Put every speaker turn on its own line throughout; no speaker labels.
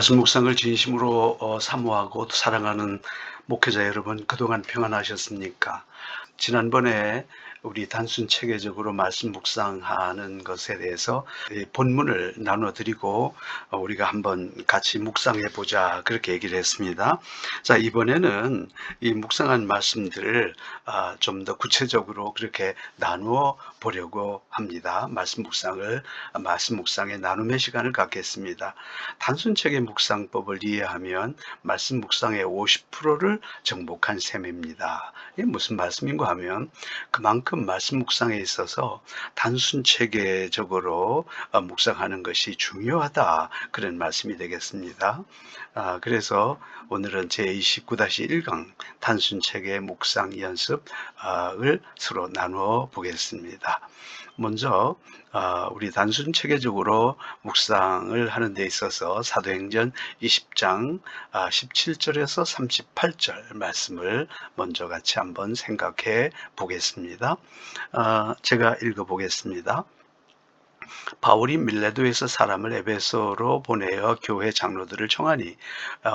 말씀 묵상을 진심으로 사모하고 또 사랑하는 목회자 여러분, 그동안 평안하셨습니까? 지난번에 우리 단순 체계적으로 말씀 묵상하는 것에 대해서 본문을 나눠드리고 우리가 한번 같이 묵상해 보자, 그렇게 얘기를 했습니다. 자, 이번에는 이 묵상한 말씀들을 좀 더 구체적으로 그렇게 나누어 보려고 합니다. 말씀 묵상의 나눔의 시간을 갖겠습니다. 단순 체계 묵상법을 이해하면 말씀 묵상의 50%를 정복한 셈입니다. 이게 무슨 말씀인가 하면, 그만큼 말씀 묵상에 있어서 단순 체계적으로 묵상하는 것이 중요하다, 그런 말씀이 되겠습니다. 그래서 오늘은 제29-1강 단순 체계 묵상 연습을 서로 나누어 보겠습니다. 먼저 우리 단순 체계적으로 묵상을 하는 데 있어서 사도행전 20장 17절에서 38절 말씀을 먼저 같이 한번 생각해 보겠습니다. 제가 읽어 보겠습니다. 바울이 밀레도에서 사람을 에베소로 보내어 교회 장로들을 청하니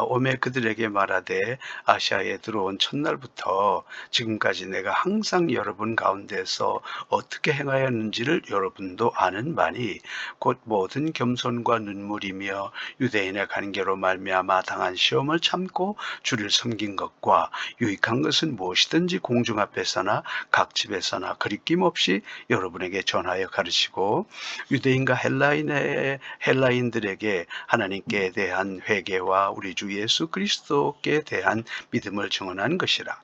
오매 그들에게 말하되, 아시아에 들어온 첫날부터 지금까지 내가 항상 여러분 가운데서 어떻게 행하였는지를 여러분도 아는 바니, 곧 모든 겸손과 눈물이며 유대인의 관계로 말미암아 당한 시험을 참고 주를 섬긴 것과 유익한 것은 무엇이든지 공중 앞에서나 각 집에서나 거리낌 없이 여러분에게 전하여 가르치고, 유대인과 헬라인들에게 하나님께 대한 회개와 우리 주 예수 그리스도께 대한 믿음을 증언한 것이라.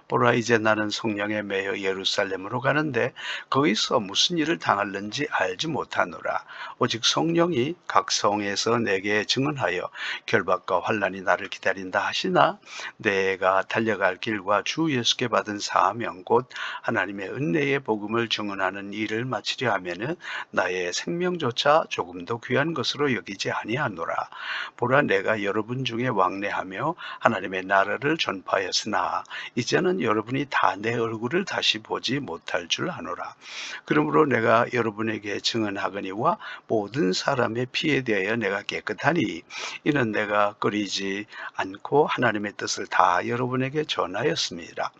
보라, 이제 나는 성령에 매여 예루살렘으로 가는데 거기서 무슨 일을 당할는지 알지 못하노라. 오직 성령이 각 성에서 내게 증언하여 결박과 환난이 나를 기다린다 하시나, 내가 달려갈 길과 주 예수께 받은 사명 곧 하나님의 은혜의 복음을 증언하는 일을 마치려 하면은 나의 생명조차 조금도 귀한 것으로 여기지 아니하노라. 보라, 내가 여러분 중에 왕래하며 하나님의 나라를 전파하였으나 이제는 여러분이 다 내 얼굴을 다시 보지 못할 줄 아노라. 그러므로 내가 여러분에게 증언하거니와 모든 사람의 피에 대하여 내가 깨끗하니, 이는 내가 꺼리지 않고 하나님의 뜻을 다 여러분에게 전하였습니다.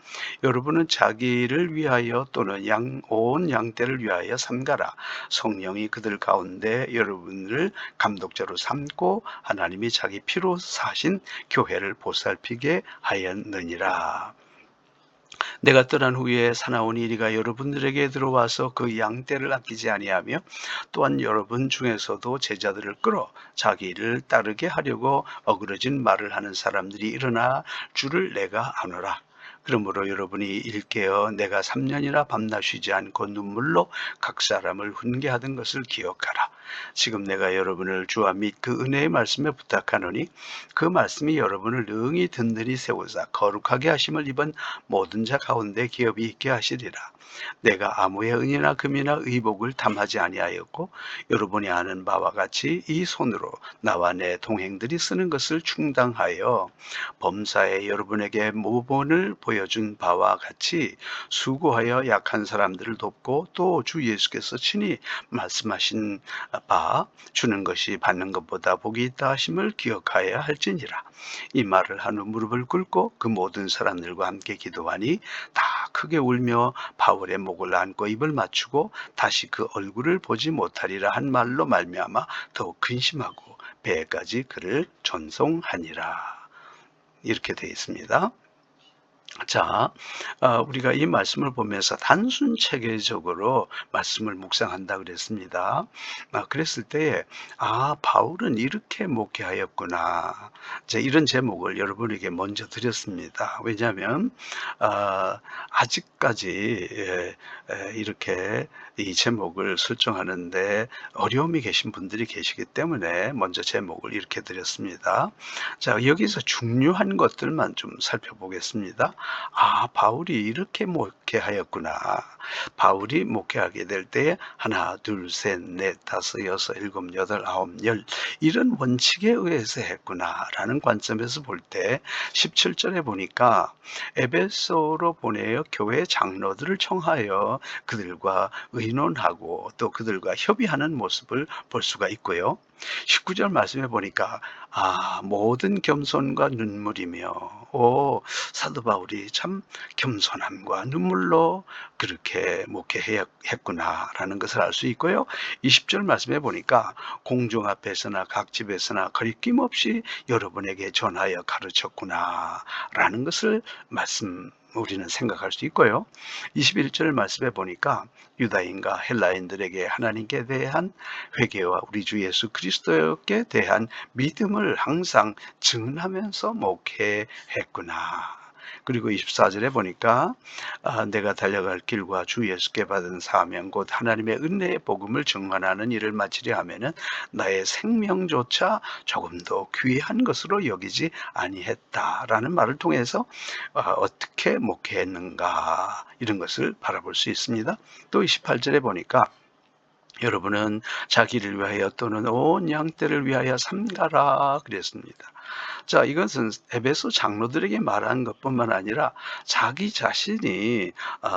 여러분은 자기를 위하여 또는 온 양떼를 위하여 삼가라. 성령이 그들 가운데 여러분을 감독자로 삼고 하나님이 자기 피로 사신 교회를 보살피게 하였느니라. 내가 떠난 후에 사나운 이리가 여러분들에게 들어와서 그 양떼를 아끼지 아니하며, 또한 여러분 중에서도 제자들을 끌어 자기 일을 따르게 하려고 어그러진 말을 하는 사람들이 일어나 줄을 내가 아노라. 그러므로 여러분이 일깨어 내가 3년이나 밤낮 쉬지 않고 눈물로 각 사람을 훈계하던 것을 기억하라. 지금 내가 여러분을 주와 및 그 은혜의 말씀에 부탁하노니, 그 말씀이 여러분을 능히 든든히 세우사 거룩하게 하심을 입은 모든 자 가운데 기업이 있게 하시리라. 내가 아무의 은이나 금이나 의복을 탐하지 아니하였고, 여러분이 아는 바와 같이 이 손으로 나와 내 동행들이 쓰는 것을 충당하여 범사에 여러분에게 모본을 보여준 바와 같이 수고하여 약한 사람들을 돕고, 또 주 예수께서 친히 말씀하신 바 주는 것이 받는 것보다 복이 있다 하심을 기억하여야 할지니라. 이 말을 한 후 무릎을 꿇고 그 모든 사람들과 함께 기도하니 다 크게 울며 바울의 목을 안고 입을 맞추고 다시 그 얼굴을 보지 못하리라 한 말로 말미암아 더욱 근심하고 배까지 그를 전송하니라. 이렇게 되어 있습니다. 자, 우리가 이 말씀을 보면서 단순 체계적으로 말씀을 묵상한다 그랬습니다. 그랬을 때, 바울은 이렇게 목회하였구나. 이런 제목을 여러분에게 먼저 드렸습니다. 왜냐하면 아직까지 이렇게 이 제목을 설정하는데 어려움이 계신 분들이 계시기 때문에 먼저 제목을 이렇게 드렸습니다. 자, 여기서 중요한 것들만 좀 살펴보겠습니다. 보니까 바울이 이렇게 목회하였구나. 바울이 목회하게 될 때 하나, 둘, 셋, 넷, 다섯, 여섯, 일곱, 여덟, 아홉, 열 이런 원칙에 의해서 했구나라는 관점에서 볼 때 17절에 보니까 에베소로 보내어 교회 장로들을 청하여 그들과 의논하고 또 그들과 협의하는 모습을 볼 수가 있고요. 19절 말씀해 보니까 모든 겸손과 눈물이며 사도 바울이 참 겸손함과 눈물로 그렇게 목회했구나라는 것을 알 수 있고요. 20절 말씀해 보니까 공중 앞에서나 각 집에서나 거리낌 없이 여러분에게 전하여 가르쳤구나라는 것을 우리는 생각할 수 있고요. 21절 말씀해 보니까 유다인과 헬라인들에게 하나님께 대한 회개와 우리 주 예수 그리스도께 대한 믿음을 항상 증언하면서 목회했구나. 그리고 24절에 보니까 내가 달려갈 길과 주 예수께 받은 사명 곧 하나님의 은혜의 복음을 증언하는 일을 마치려 하면은 나의 생명조차 조금도 귀한 것으로 여기지 아니했다라는 말을 통해서 어떻게 목회했는가 이런 것을 바라볼 수 있습니다. 또 28절에 보니까 여러분은 자기를 위하여 또는 온 양떼를 위하여 삼가라 그랬습니다. 자, 이것은 에베소 장로들에게 말한 것뿐만 아니라 자기 자신이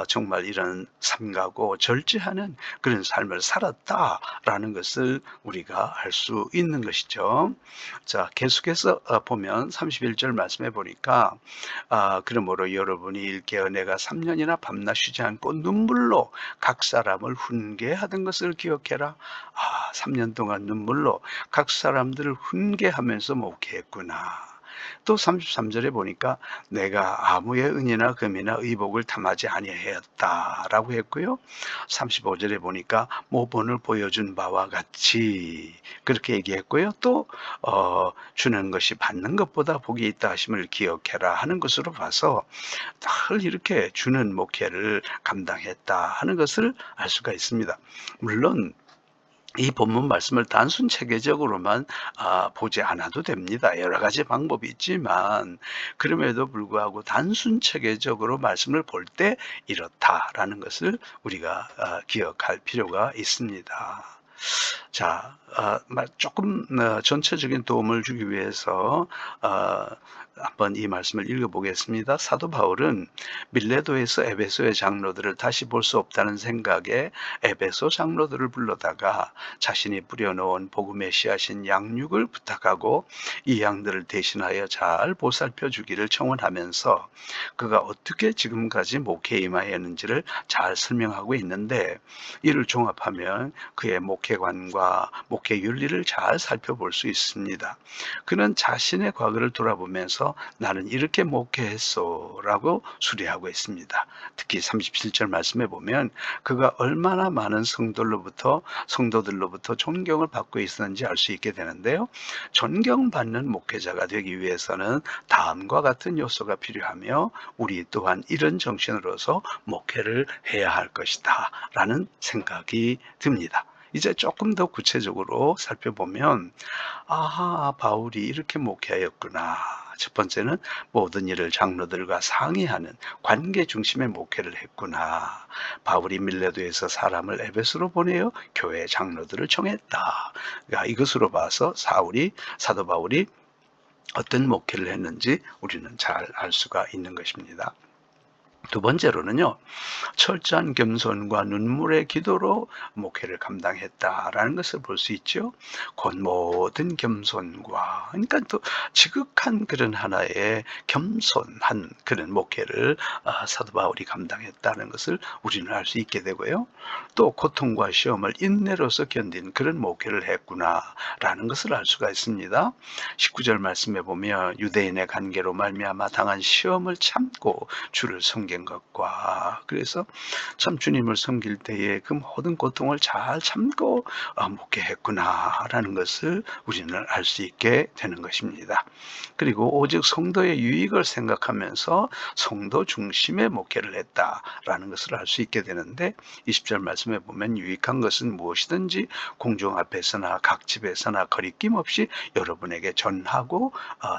정말 이런 삼가고 절제하는 그런 삶을 살았다라는 것을 우리가 알 수 있는 것이죠. 자, 계속해서 보면 31절 말씀해 보니까 그러므로 여러분이 일깨어 내가 3년이나 밤낮 쉬지 않고 눈물로 각 사람을 훈계하던 것을 기억해라. 3년 동안 눈물로 각 사람들을 훈계하면서 목회했구나. 또 33절에 보니까 내가 아무의 은이나 금이나 의복을 탐하지 아니하였다라고 했고요. 35절에 보니까 모본을 보여준 바와 같이 그렇게 얘기했고요. 또 주는 것이 받는 것보다 복이 있다 하심을 기억해라 하는 것으로 봐서 늘 이렇게 주는 목회를 감당했다 하는 것을 알 수가 있습니다. 물론 이 본문 말씀을 단순 체계적으로만 보지 않아도 됩니다. 여러 가지 방법이 있지만 그럼에도 불구하고 단순 체계적으로 말씀을 볼 때 이렇다라는 것을 우리가 기억할 필요가 있습니다. 자, 조금 전체적인 도움을 주기 위해서 한번 이 말씀을 읽어보겠습니다. 사도 바울은 밀레도에서 에베소의 장로들을 다시 볼 수 없다는 생각에 에베소 장로들을 불러다가 자신이 뿌려놓은 복음의 씨앗인 양육을 부탁하고 이 양들을 대신하여 잘 보살펴 주기를 청원하면서 그가 어떻게 지금까지 목회에 임하였는지를 잘 설명하고 있는데 이를 종합하면 그의 목회관과 목회 윤리를 잘 살펴볼 수 있습니다. 그는 자신의 과거를 돌아보면서 나는 이렇게 목회했어 라고 수리하고 있습니다. 특히 37절 말씀해 보면 그가 얼마나 많은 성도들로부터 존경을 받고 있었는지 알 수 있게 되는데요. 존경받는 목회자가 되기 위해서는 다음과 같은 요소가 필요하며 우리 또한 이런 정신으로서 목회를 해야 할 것이다 라는 생각이 듭니다. 이제 조금 더 구체적으로 살펴보면 바울이 이렇게 목회하였구나. 첫 번째는 모든 일을 장로들과 상의하는 관계 중심의 목회를 했구나. 바울이 밀레도에서 사람을 에베소로 보내어 교회 장로들을 청했다. 그러니까 이것으로 봐서 사도 바울이 어떤 목회를 했는지 우리는 잘 알 수가 있는 것입니다. 두 번째로는요, 철저한 겸손과 눈물의 기도로 목회를 감당했다라는 것을 볼 수 있죠. 곧 모든 겸손과, 그러니까 또 지극한 그런 하나의 겸손한 그런 목회를 사도 바울이 감당했다는 것을 우리는 알 수 있게 되고요. 또 고통과 시험을 인내로서 견딘 그런 목회를 했구나라는 것을 알 수가 있습니다. 19절 말씀에 보면 유대인의 관계로 말미암아 당한 시험을 참고 주를 섬겨 섬긴 것과, 그래서 참 주님을 섬길 때에 그 모든 고통을 잘 참고 목회했구나라는 것을 우리는 알 수 있게 되는 것입니다. 그리고 오직 성도의 유익을 생각하면서 성도 중심의 목회를 했다라는 것을 알 수 있게 되는데, 20절 말씀에 보면 유익한 것은 무엇이든지 공중 앞에서나 각 집에서나 거리낌 없이 여러분에게 전하고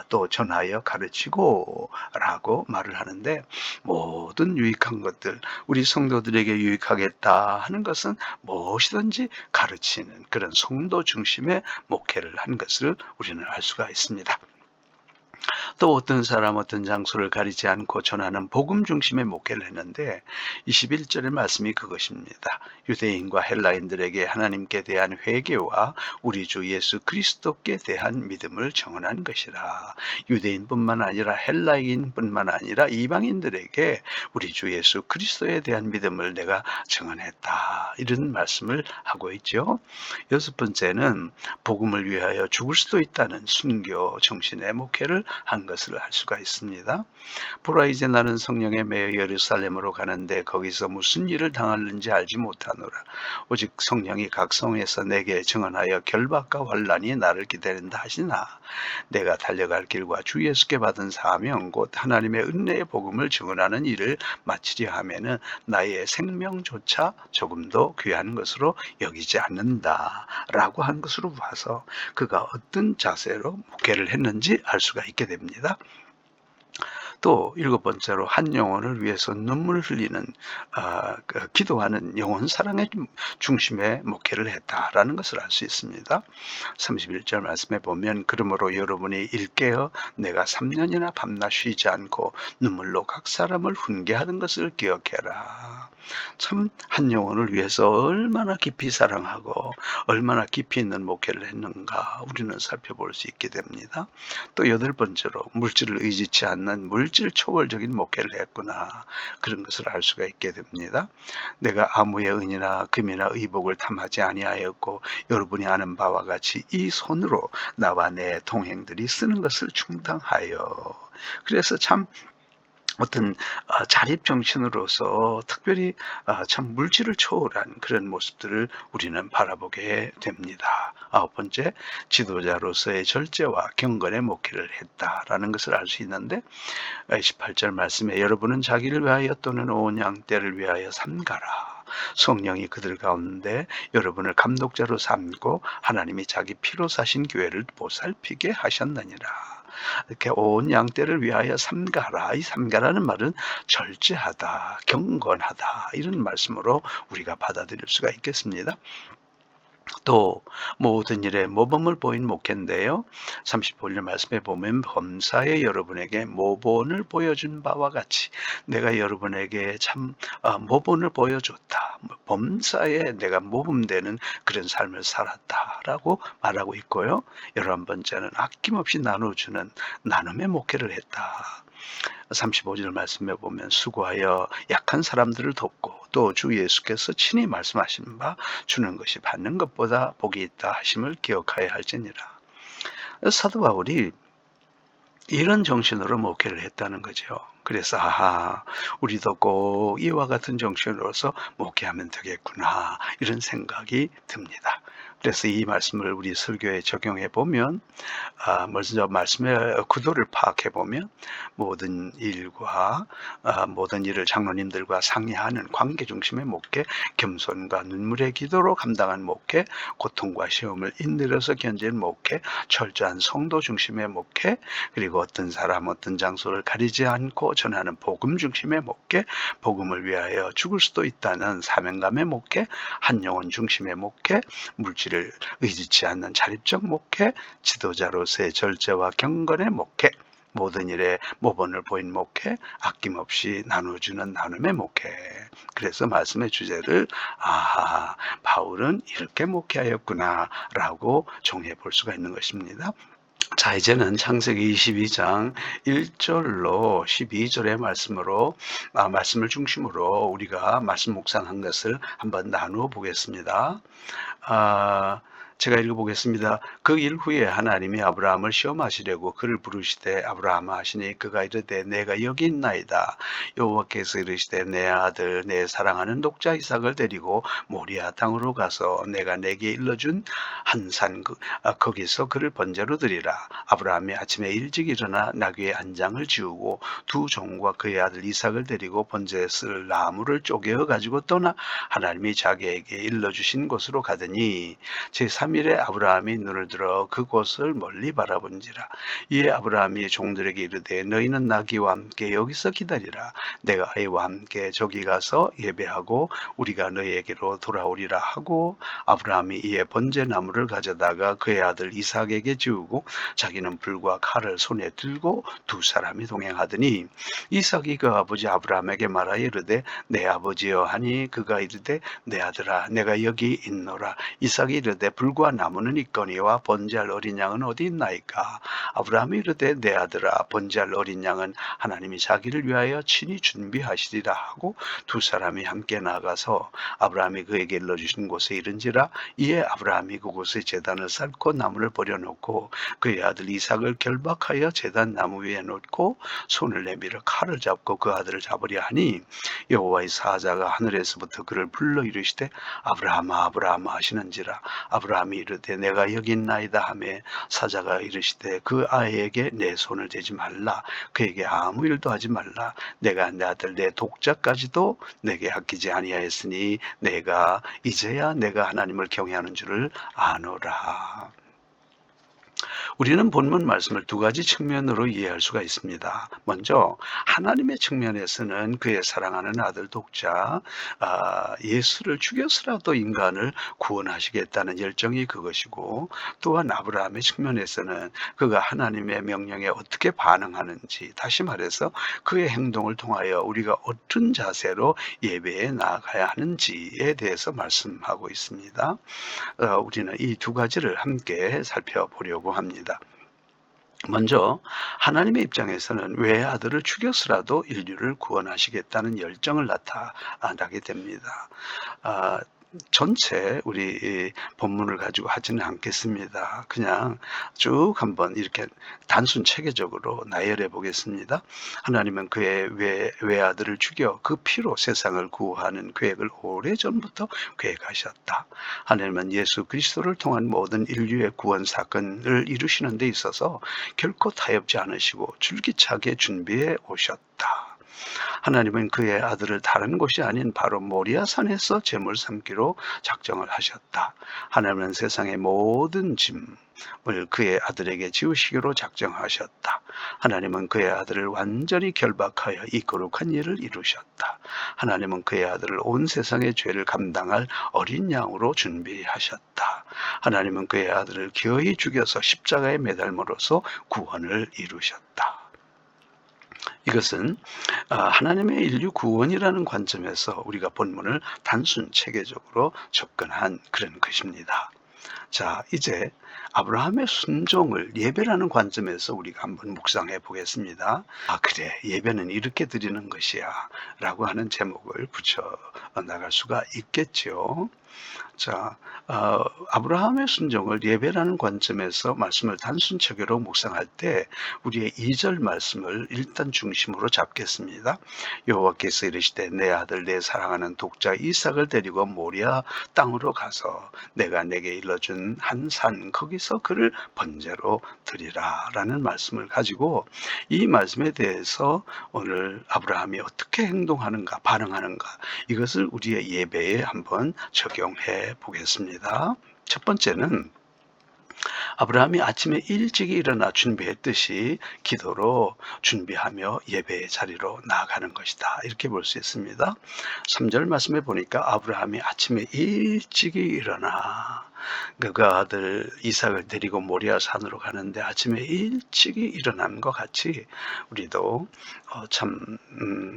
또 전하여 가르치고 라고 말을 하는데, 모든 유익한 것들, 우리 성도들에게 유익하겠다 하는 것은 무엇이든지 가르치는 그런 성도 중심의 목회를 한 것을 우리는 알 수가 있습니다. 또 어떤 사람 어떤 장소를 가리지 않고 전하는 복음 중심의 목회를 했는데, 21절의 말씀이 그것입니다. 유대인과 헬라인들에게 하나님께 대한 회개와 우리 주 예수 그리스도께 대한 믿음을 증언한 것이라. 유대인뿐만 아니라 헬라인뿐만 아니라 이방인들에게 우리 주 예수 그리스도에 대한 믿음을 내가 증언했다, 이런 말씀을 하고 있죠. 여섯 번째는 복음을 위하여 죽을 수도 있다는 순교 정신의 목회를 한 것을 알 수가 있습니다. 보라, 이제 나는 성령에 매여 예루살렘으로 가는데 거기서 무슨 일을 당하는지 알지 못하노라. 오직 성령이 각 성에서 내게 증언하여 결박과 환난이 나를 기다린다 하시나, 내가 달려갈 길과 주 예수께 받은 사명 곧 하나님의 은혜의 복음을 증언하는 일을 마치려 하면은 나의 생명조차 조금도 귀한 것으로 여기지 않는다 라고 한 것으로 봐서 그가 어떤 자세로 목회를 했는지 알 수가 있게 됩니다. 또 일곱 번째로 한 영혼을 위해서 눈물을 흘리는 기도하는 영혼 사랑의 중심의 목회를 했다라는 것을 알 수 있습니다. 31절 말씀에 보면 그러므로 여러분이 일깨어 내가 3년이나 밤낮 쉬지 않고 눈물로 각 사람을 훈계하는 것을 기억해라. 참 한 영혼을 위해서 얼마나 깊이 사랑하고 얼마나 깊이 있는 목회를 했는가 우리는 살펴볼 수 있게 됩니다. 또 여덟 번째로 물질을 의지치 않는 물질 초월적인 목회를 했구나, 그런 것을 알 수가 있게 됩니다. 내가 아무의 은이나 금이나 의복을 탐하지 아니하였고 여러분이 아는 바와 같이 이 손으로 나와 내 동행들이 쓰는 것을 충당하여. 그래서 참 어떤 자립정신으로서 특별히 참 물질을 초월한 그런 모습들을 우리는 바라보게 됩니다. 아홉 번째, 지도자로서의 절제와 경건의 목회를 했다라는 것을 알 수 있는데, 18절 말씀에 여러분은 자기를 위하여 또는 온 양떼를 위하여 삼가라. 성령이 그들 가운데 여러분을 감독자로 삼고 하나님이 자기 피로 사신 교회를 보살피게 하셨느니라. 이렇게 온 양떼를 위하여 삼가라. 이 삼가라는 말은 절제하다, 경건하다, 이런 말씀으로 우리가 받아들일 수가 있겠습니다. 또 모든 일에 모범을 보인 목회인데요. 35절 말씀에 보면 범사에 여러분에게 모본을 보여준 바와 같이 내가 여러분에게 참 모본을 보여줬다. 범사에 내가 모범되는 그런 삶을 살았다라고 말하고 있고요. 11번째는 아낌없이 나눠주는 나눔의 목회를 했다. 35절 말씀에 보면 수고하여 약한 사람들을 돕고 또 주 예수께서 친히 말씀하신 바 주는 것이 받는 것보다 복이 있다 하심을 기억하여야 할지니라. 사도 바울이 이런 정신으로 목회를 했다는 거죠. 그래서 우리도 꼭 이와 같은 정신으로서 목회하면 되겠구나, 이런 생각이 듭니다. 그래서 이 말씀을 우리 설교에 적용해 보면, 먼저 말씀의 구도를 파악해 보면 모든 일과 모든 일을 장로님들과 상의하는 관계 중심의 목회, 겸손과 눈물의 기도로 감당한 목회, 고통과 시험을 인내로서 견디는 목회, 철저한 성도 중심의 목회, 그리고 어떤 사람 어떤 장소를 가리지 않고 전하는 복음 중심의 목회, 복음을 위하여 죽을 수도 있다는 사명감의 목회, 한 영혼 중심의 목회, 물질을 의지치 않는 자립적 목회, 지도자로서의 절제와 경건의 목회, 모든 일에 모범을 보인 목회, 아낌없이 나눠주는 나눔의 목회. 그래서 말씀의 주제를 바울은 이렇게 목회하였구나 라고 정해 볼 수가 있는 것입니다. 자, 이제는 창세기 22장 1절로 12절의 말씀을 중심으로 우리가 말씀 묵상한 것을 한번 나누어 보겠습니다. 제가 읽어보겠습니다. 그 일 후에 하나님이 아브라함을 시험하시려고 그를 부르시되 아브라함아 하시니 그가 이르되 내가 여기 있나이다. 여호와께서 이르시되 내 아들 내 사랑하는 독자 이삭을 데리고 모리아 땅으로 가서 내가 내게 일러준 한산 거기서 그를 번제로 드리라. 아브라함이 아침에 일찍 일어나 나귀의 안장을 지우고 두 종과 그의 아들 이삭을 데리고 번제에 쓸 나무를 쪼개어 가지고 떠나 하나님이 자기에게 일러주신 곳으로 가더니 제3일에 아브라함이 눈을 들어 그곳을 멀리 바라본지라. 이에 아브라함이 종들에게 이르되 너희는 나귀와 함께 여기서 기다리라. 내가 아이와 함께 저기 가서 예배하고 우리가 너희에게로 돌아오리라 하고 아브라함이 이에 번제 나무를 가져다가 그의 아들 이삭에게 지우고 자기는 불과 칼을 손에 들고 두 사람이 동행하더니 이삭이 그 아버지 아브라함에게 말하여 이르되 내 아버지여 하니 그가 이르되 내 아들아 내가 여기 있노라. 이삭이 이르되 불과 나무는 있거니와 번제할 어린 양은 어디 있나이까. 아브라함이 이르되 내 아들아 번제할 어린 양은 하나님이 자기를 위하여 친히 준비하시리라 하고 두 사람이 함께 나가서 아브라함이 그에게 일러주신 곳에 이른지라. 이에 아브라함이 그곳에 제단을 쌓고 나무를 버려놓고 그의 아들 이삭을 결박하여 제단 나무 위에 놓고 손을 내밀어 칼을 잡고 그 아들을 잡으려 하니 여호와의 사자가 하늘에서부터 그를 불러 이르시되 아브라함아 아브라함아 하시는지라. 아브라함이 이르되 내가 여기 있나이다 하매 사자가 이르시되 그 아이에게 내 손을 대지 말라. 그에게 아무 일도 하지 말라. 내가 내 아들 내 독자까지도 내게 아끼지 아니하였으니 내가 이제야 내가 하나님을 경외하는 줄을 아노라. 우리는 본문 말씀을 두 가지 측면으로 이해할 수가 있습니다. 먼저 하나님의 측면에서는 그의 사랑하는 아들 독자 예수를 죽여서라도 인간을 구원하시겠다는 열정이 그것이고, 또한 아브라함의 측면에서는 그가 하나님의 명령에 어떻게 반응하는지, 다시 말해서 그의 행동을 통하여 우리가 어떤 자세로 예배에 나아가야 하는지에 대해서 말씀하고 있습니다. 우리는 이 두 가지를 함께 살펴보려고 합니다. 먼저 하나님의 입장에서는 외아들을 죽여서라도 인류를 구원하시겠다는 열정을 나타나게 됩니다. 전체 우리 이 본문을 가지고 하지는 않겠습니다. 그냥 쭉 한번 이렇게 단순 체계적으로 나열해 보겠습니다. 하나님은 그의 외아들을 죽여 그 피로 세상을 구하는 계획을 오래전부터 계획하셨다. 하나님은 예수 그리스도를 통한 모든 인류의 구원 사건을 이루시는 데 있어서 결코 타협지 않으시고 줄기차게 준비해 오셨다. 하나님은 그의 아들을 다른 곳이 아닌 바로 모리아산에서 제물 삼기로 작정을 하셨다. 하나님은 세상의 모든 짐을 그의 아들에게 지우시기로 작정하셨다. 하나님은 그의 아들을 완전히 결박하여 이 거룩한 일을 이루셨다. 하나님은 그의 아들을 온 세상의 죄를 감당할 어린 양으로 준비하셨다. 하나님은 그의 아들을 기어이 죽여서 십자가에 매달므로써 구원을 이루셨다. 이것은 하나님의 인류 구원이라는 관점에서 우리가 본문을 단순 체계적으로 접근한 그런 것입니다. 자, 이제 아브라함의 순종을 예배라는 관점에서 우리가 한번 묵상해 보겠습니다. 그래, 예배는 이렇게 드리는 것이야 라고 하는 제목을 붙여 나갈 수가 있겠죠. 자, 아브라함의 순종을 예배라는 관점에서 말씀을 단순 체계로 묵상할 때 우리의 2절 말씀을 일단 중심으로 잡겠습니다. 여호와께서 이르시되 내 아들 내 사랑하는 독자 이삭을 데리고 모리아 땅으로 가서 내가 내게 일러준 한 산 거기서 그를 번제로 드리라 라는 말씀을 가지고 이 말씀에 대해서 오늘 아브라함이 어떻게 행동하는가 반응하는가, 이것을 우리의 예배에 한번 적용해 보겠습니다. 첫 번째는 아브라함이 아침에 일찍 일어나 준비했듯이 기도로 준비하며 예배의 자리로 나아가는 것이다, 이렇게 볼 수 있습니다. 3절 말씀에 보니까 아브라함이 아침에 일찍 일어나 그 아들 이삭을 데리고 모리아 산으로 가는데 아침에 일찍 일어난 것 같이 우리도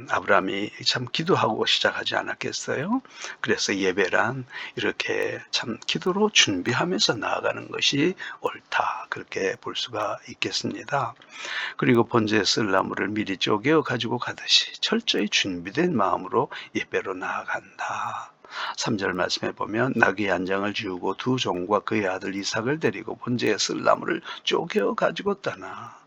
아브라함이 참 기도하고 시작하지 않았겠어요? 그래서 예배란 이렇게 참 기도로 준비하면서 나아가는 것이 옳다, 그렇게 볼 수가 있겠습니다. 그리고 번제에 쓸 나무를 미리 쪼개어 가지고 가듯이 철저히 준비된 마음으로 예배로 나아간다. 3절 말씀에 보면 나귀 한 장을 지우고 두 종과 그의 아들 이삭을 데리고 번제에 쓸 나무를 쪼개 가지고 떠나.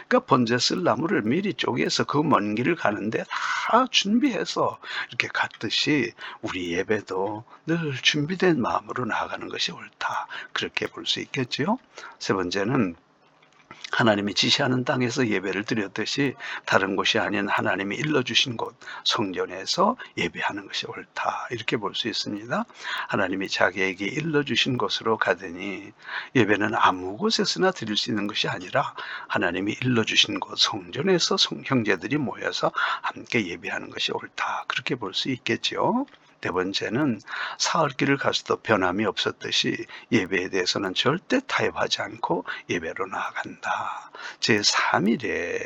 그러니까 번제 쓸 나무를 미리 쪼개서 그 먼 길을 가는데 다 준비해서 이렇게 갔듯이 우리 예배도 늘 준비된 마음으로 나아가는 것이 옳다. 그렇게 볼 수 있겠지요. 세 번째는 하나님이 지시하는 땅에서 예배를 드렸듯이 다른 곳이 아닌 하나님이 일러주신 곳 성전에서 예배하는 것이 옳다. 이렇게 볼 수 있습니다. 하나님이 자기에게 일러주신 곳으로 가더니 예배는 아무 곳에서나 드릴 수 있는 것이 아니라 하나님이 일러주신 곳 성전에서 형제들이 모여서 함께 예배하는 것이 옳다. 그렇게 볼 수 있겠지요. 네 번째는 사흘길을 가서도 변함이 없었듯이 예배에 대해서는 절대 타협하지 않고 예배로 나아간다. 제3일에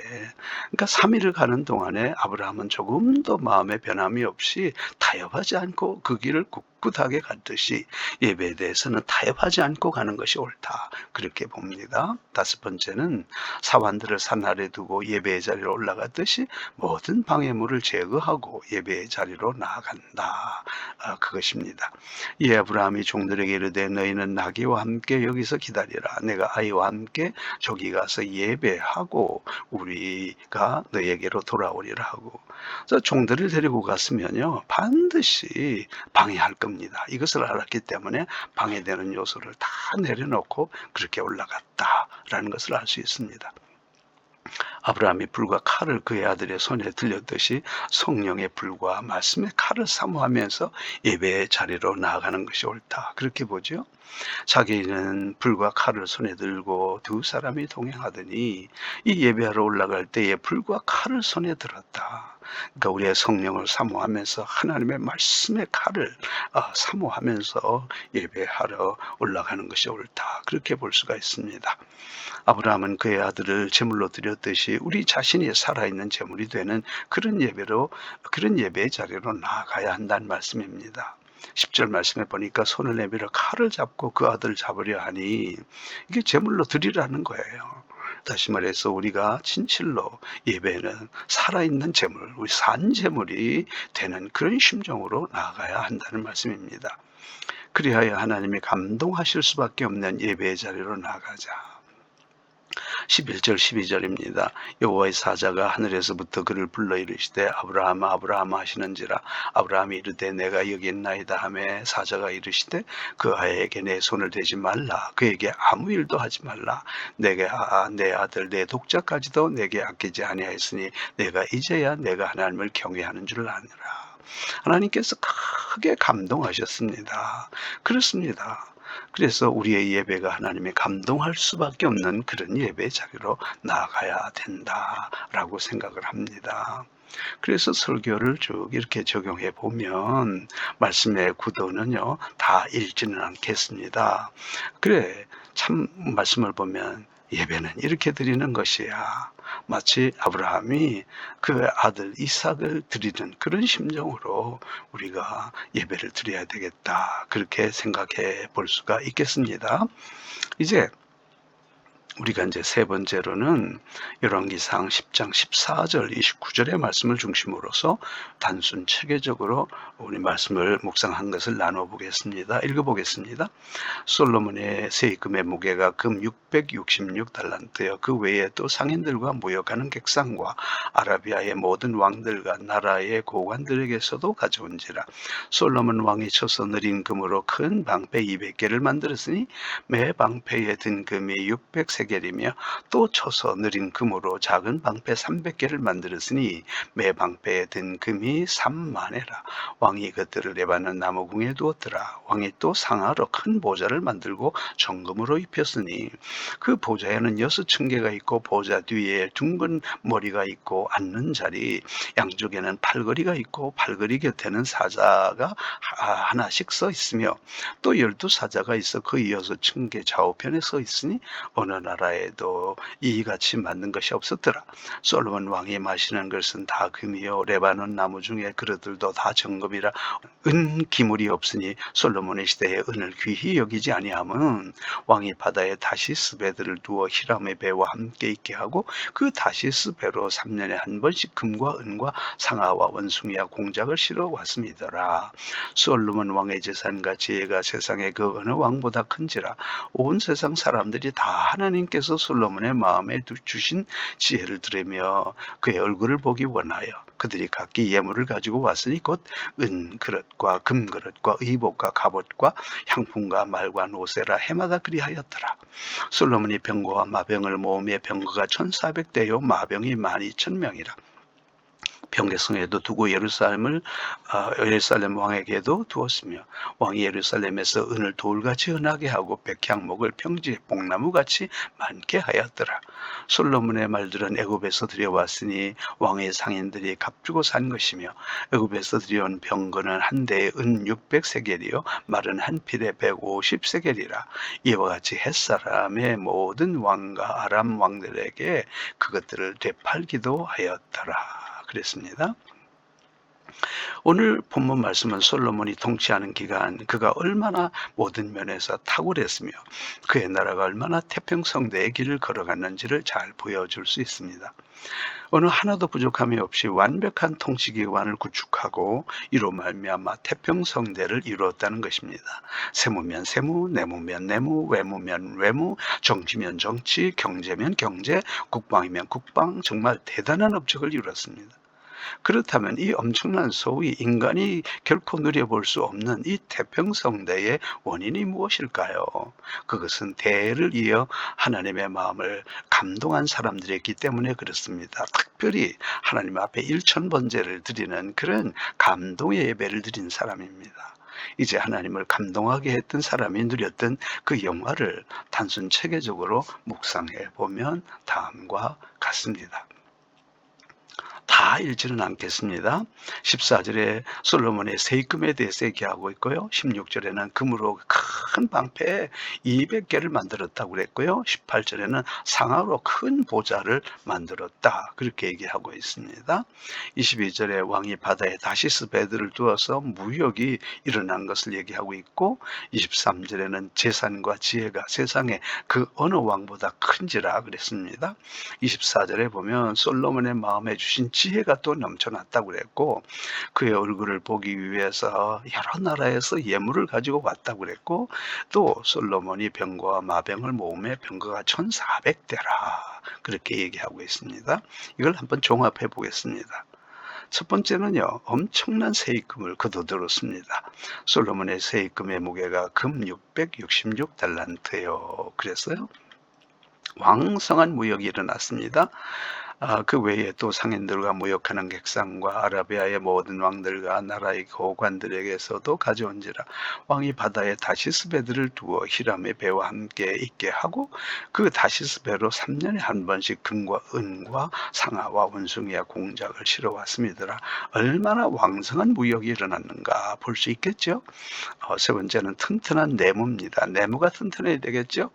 그러니까 3일을 가는 동안에 아브라함은 조금도 마음의 변함이 없이 타협하지 않고 그 길을 꿋꿋하게 갔듯이 예배에 대해서는 타협하지 않고 가는 것이 옳다. 그렇게 봅니다. 다섯 번째는 사환들을 산 아래 두고 예배의 자리로 올라갔듯이 모든 방해물을 제거하고 예배의 자리로 나아간다. 그것입니다. 이 아브라함이 종들에게 이르되 너희는 나귀와 함께 여기서 기다리라. 내가 아이와 함께 저기 가서 예배하고 우리가 너희에게로 돌아오리라 하고. 그래서 종들을 데리고 갔으면요 반드시 방해할 겁니다. 이것을 알았기 때문에 방해되는 요소를 다 내려놓고 그렇게 올라갔다라는 것을 알 수 있습니다. 아브라함이 불과 칼을 그의 아들의 손에 들렸듯이 성령의 불과 말씀의 칼을 사모하면서 예배의 자리로 나아가는 것이 옳다. 그렇게 보죠. 자기는 불과 칼을 손에 들고 두 사람이 동행하더니 이 예배하러 올라갈 때에 불과 칼을 손에 들었다. 그러니까 우리의 성령을 사모하면서 하나님의 말씀의 칼을 사모하면서 예배하러 올라가는 것이 옳다. 그렇게 볼 수가 있습니다. 아브라함은 그의 아들을 제물로 드렸듯이 우리 자신이 살아있는 제물이 되는 그런 예배의 자리로 나아가야 한다는 말씀입니다. 10절 말씀에 보니까 손을 내밀어 칼을 잡고 그 아들을 잡으려 하니 이게 제물로 드리라는 거예요. 다시 말해서 우리가 진실로 예배는 살아있는 제물, 우리 산 제물이 되는 그런 심정으로 나아가야 한다는 말씀입니다. 그리하여 하나님이 감동하실 수밖에 없는 예배의 자리로 나아가자. 11절 12절입니다. 여호와의 사자가 하늘에서부터 그를 불러 이르시되 아브라함아 아브라함아 하시는지라. 아브라함이 이르되 내가 여기 있나이다 하매 사자가 이르시되 그 아이에게 내 손을 대지 말라. 그에게 아무 일도 하지 말라. 내게 내 아들 내 독자까지도 내게 아끼지 아니하였으니 내가 이제야 내가 하나님을 경외하는 줄 아느라. 하나님께서 크게 감동하셨습니다. 그렇습니다. 그래서 우리의 예배가 하나님의 감동할 수밖에 없는 그런 예배 자리로 나아가야 된다라고 생각을 합니다. 그래서 설교를 쭉 이렇게 적용해 보면 말씀의 구도는요 다 읽지는 않겠습니다. 그래 참 말씀을 보면 예배는 이렇게 드리는 것이야. 마치 아브라함이 그 아들 이삭을 드리는 그런 심정으로 우리가 예배를 드려야 되겠다. 그렇게 생각해 볼 수가 있겠습니다. 이제 우리가 이제 세 번째로는 열왕기상 10장 14절 29절의 말씀을 중심으로서 단순 체계적으로 우리 말씀을 묵상한 것을 나눠보겠습니다. 읽어보겠습니다. 솔로몬의 세금의 무게가 금 666달란트여 그 외에 또 상인들과 무역하는 객상과 아라비아의 모든 왕들과 나라의 고관들에게서도 가져온지라. 솔로몬 왕이 쳐서 느린 금으로 큰 방패 200개를 만들었으니 매 방패에 든 금이 600세겔이며 또 쳐서 느린 금으로 작은 방패 300개를 만들었으니 매 방패에 든 금이 3만회라. 왕이 그들을 레바논 나무궁에 두었더라. 왕이 또 상하로 큰 보좌를 만들고 정금으로 입혔으니 그 보좌에는 6층계가 있고 보좌 뒤에 둥근 머리가 있고 앉는 자리 양쪽에는 팔걸이가 있고 팔걸이 곁에는 사자가 하나씩 서 있으며 또 12사자가 있어 그 6층계 좌우편에 서 있으니 어느 날 나라에도 이같이 맞는 것이 없었더라. 솔로몬 왕이 마시는 것은 다 금이요 레바논 나무 중에 그릇들도 다 정금이라. 은 기물이 없으니 솔로몬의 시대에 은을 귀히 여기지 아니함은 왕이 바다에 다시스 배들을 두어 히람의 배와 함께 있게 하고 그 다시스 배로 3년에 한 번씩 금과 은과 상아와 원숭이와 공작을 실어 왔음이더라. 솔로몬 왕의 재산과 지혜가 세상에 그 어느 왕보다 큰지라. 온 세상 사람들이 다 하나님께서 솔로몬의 마음에 주신 지혜를 들으며 그의 얼굴을 보기 원하여 그들이 각기 예물을 가지고 왔으니 곧 은 그릇과 금 그릇과 의복과 갑옷과 향품과 말과 노세라 해마다 그리하였더라. 솔로몬이 병거와 마병을 모으며 병거가 1400대요 마병이 12,000명이라. 병개성에도 두고 예루살렘 왕에게도 두었으며 왕이 예루살렘에서 은을 돌같이 은하게 하고 백향목을 평지에 뽕나무같이 많게 하였더라. 솔로몬의 말들은 애굽에서 들여왔으니 왕의 상인들이 값주고 산 것이며 애굽에서 들여온 병거는 한 대에 은 600세겔이요 말은 한 필에 150세겔이라. 이와 같이 햇사람의 모든 왕과 아람 왕들에게 그것들을 되팔기도 하였더라. 그랬습니다. 오늘 본문 말씀은 솔로몬이 통치하는 기간 그가 얼마나 모든 면에서 탁월했으며 그의 나라가 얼마나 태평성대의 길을 걸어갔는지를 잘 보여줄 수 있습니다. 어느 하나도 부족함이 없이 완벽한 통치기관을 구축하고 이로 말미암아 태평성대를 이루었다는 것입니다. 세무면 세무, 내무면 내무, 외무면 외무, 정치면 정치, 경제면 경제, 국방이면 국방, 정말 대단한 업적을 이뤘습니다. 그렇다면 이 엄청난 소위 인간이 결코 누려볼 수 없는 이 태평성대의 원인이 무엇일까요? 그것은 대를 이어 하나님의 마음을 감동한 사람들이었기 때문에 그렇습니다. 특별히 하나님 앞에 일천번제를 드리는 그런 감동의 예배를 드린 사람입니다. 이제 하나님을 감동하게 했던 사람이 누렸던 그 영화를 단순 체계적으로 묵상해 보면 다음과 같습니다. 다 읽지는 않겠습니다. 14절에 솔로몬의 세입금에 대해서 얘기하고 있고요. 16절에는 금으로 큰 방패 200개를 만들었다고 그랬고요. 18절에는 상아로 큰 보좌를 만들었다. 그렇게 얘기하고 있습니다. 22절에 왕이 바다에 다시스 배들을 두어서 무역이 일어난 것을 얘기하고 있고 23절에는 재산과 지혜가 세상에 그 어느 왕보다 큰지라 그랬습니다. 24절에 보면 솔로몬의 마음에 주신 지혜가 또 넘쳐났다고 그랬고 그의 얼굴을 보기 위해서 여러 나라에서 예물을 가지고 왔다고 그랬고 또 솔로몬이 병거와 마병을 모으며 병거가 1400대라 그렇게 얘기하고 있습니다. 이걸 한번 종합해 보겠습니다. 첫 번째는요, 엄청난 세입금을 거둬들었습니다. 솔로몬의 세입금의 무게가 금 666달란트요. 그랬어요. 왕성한 무역이 일어났습니다. 그 외에 또 상인들과 무역하는 객상과 아라비아의 모든 왕들과 나라의 고관들에게서도 가져온지라. 왕이 바다에 다시스 배들을 두어 히람의 배와 함께 있게 하고 그 다시스 배로 3년에 한 번씩 금과 은과 상아와 원숭이와 공작을 실어 왔습니다. 얼마나 왕성한 무역이 일어났는가 볼 수 있겠죠. 세 번째는 튼튼한 내무입니다. 내무가 튼튼해야 되겠죠.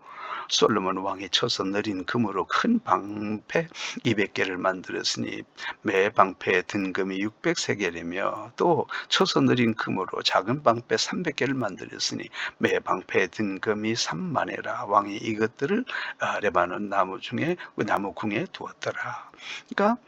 솔로몬 왕이 쳐서 느린 금으로 큰 방패 200개를 만들었으니 매 방패의 등금이 600세겔이며 또 쳐서 느린 금으로 작은 방패 300개를 만들었으니 매 방패의 등금이 3만에라. 왕이 이것들을 레바논 나무 중에 나무 궁에 두었더라. 그러니까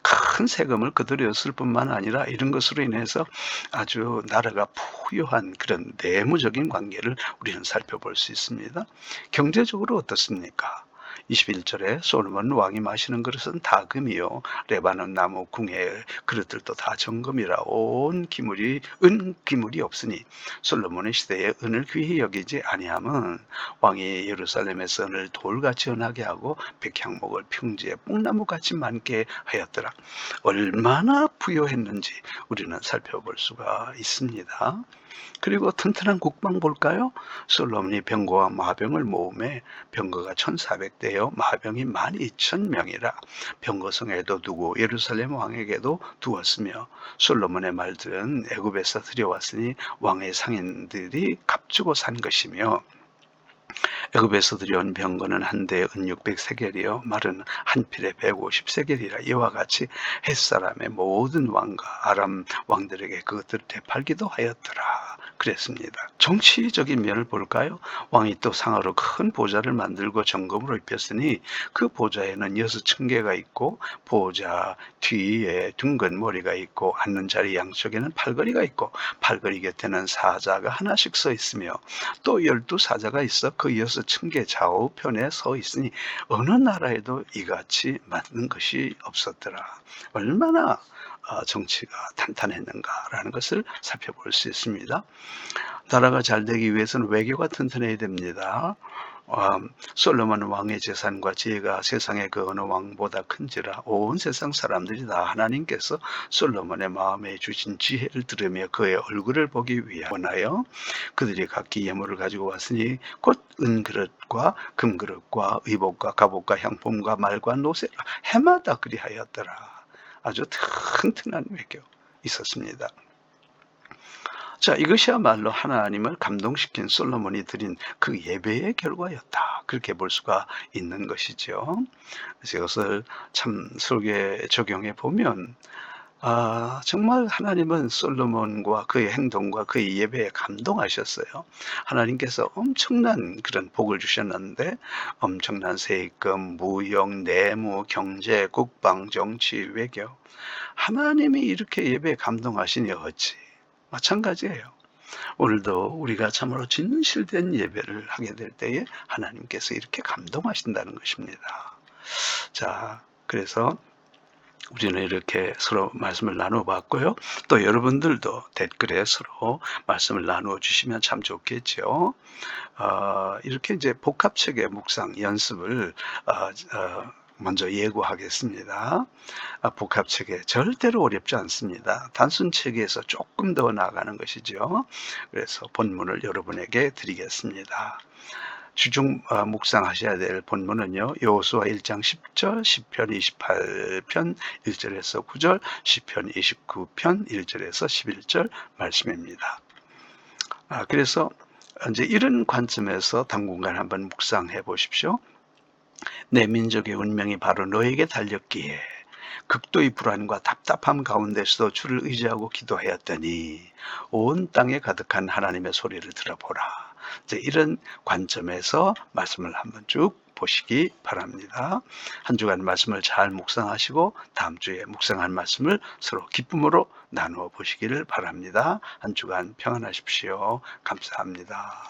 큰 세금을 거두렸을 뿐만 아니라 이런 것으로 인해서 아주 나라가 부유한 그런 내무적인 관계를 우리는 살펴볼 수 있습니다. 경제적으로 어떻습니까? 21절에 솔로몬 왕이 마시는 그릇은 다 금이요 레바논 나무 궁의 그릇들도 다 정금이라. 온 기물이 은 기물이 없으니 솔로몬의 시대에 은을 귀히 여기지 아니함은 왕이 예루살렘에서 은을 돌같이 은하게 하고 백향목을 평지에 뽕나무같이 많게 하였더라. 얼마나 부유했는지 우리는 살펴볼 수가 있습니다. 그리고 튼튼한 국방 볼까요? 솔로몬이 병거와 마병을 모음에 병거가 1400대요 마병이 12,000명이라. 병거성에도 두고 예루살렘 왕에게도 두었으며 솔로몬의 말들은 애굽에서 들여왔으니 왕의 상인들이 값주고 산 것이며 애굽에서 들여온 병거는 한 대에 은 600세겔이요 말은 한 필에 150세겔이라 이와 같이 햇사람의 모든 왕과 아람 왕들에게 그것들을 되팔기도 하였더라. 그랬습니다. 정치적인 면을 볼까요? 왕이 또 상으로 큰 보좌를 만들고 정금으로 입혔으니 그 보좌에는 6층계가 있고 보좌 뒤에 둥근 머리가 있고 앉는 자리 양쪽에는 팔걸이가 있고 팔걸이 곁에는 사자가 하나씩 서 있으며 또 12사자가 있어 그 6층계 좌우편에 서 있으니 어느 나라에도 이같이 맞는 것이 없었더라. 얼마나 정치가 탄탄했는가라는 것을 살펴볼 수 있습니다. 나라가 잘 되기 위해서는 외교가 튼튼해야 됩니다. 솔로몬 왕의 재산과 지혜가 세상의 그 어느 왕보다 큰지라 온 세상 사람들이 다 하나님께서 솔로몬의 마음에 주신 지혜를 들으며 그의 얼굴을 보기 위하여 원하여 그들이 각기 예물을 가지고 왔으니 곧 은그릇과 금그릇과 의복과 갑옷과 향품과 말과 노새라 해마다 그리하였더라. 아주 튼튼한 외교 있었습니다. 자, 이것이야말로 하나님을 감동시킨 솔로몬이 드린 그 예배의 결과였다. 그렇게 볼 수가 있는 것이죠. 그래서 이것을 참 설교에 적용해 보면 정말 하나님은 솔로몬과 그의 행동과 그의 예배에 감동하셨어요. 하나님께서 엄청난 그런 복을 주셨는데 엄청난 세금, 무역, 내무, 경제, 국방, 정치, 외교 하나님이 이렇게 예배에 감동하시니 어찌 마찬가지예요. 오늘도 우리가 참으로 진실된 예배를 하게 될 때에 하나님께서 이렇게 감동하신다는 것입니다. 자, 그래서 우리는 이렇게 서로 말씀을 나누어 봤고요. 또 여러분들도 댓글에 서로 말씀을 나누어 주시면 참 좋겠죠. 이렇게 이제 복합책의 묵상 연습을 먼저 예고하겠습니다. 복합책에 절대로 어렵지 않습니다. 단순 책에서 조금 더 나아가는 것이죠. 그래서 본문을 여러분에게 드리겠습니다. 주중 묵상하셔야 될 본문은요. 여호수아 1장 10절, 시편 28편 1절에서 9절, 시편 29편 1절에서 11절 말씀입니다. 그래서 이제 이런 관점에서 당분간 한번 묵상해 보십시오. 내 민족의 운명이 바로 너에게 달렸기에 극도의 불안과 답답함 가운데서도 주를 의지하고 기도하였더니 온 땅에 가득한 하나님의 소리를 들어보라. 이제 이런 관점에서 말씀을 한번 쭉 보시기 바랍니다. 한 주간 말씀을 잘 묵상하시고 다음 주에 묵상한 말씀을 서로 기쁨으로 나누어 보시기를 바랍니다. 한 주간 평안하십시오. 감사합니다.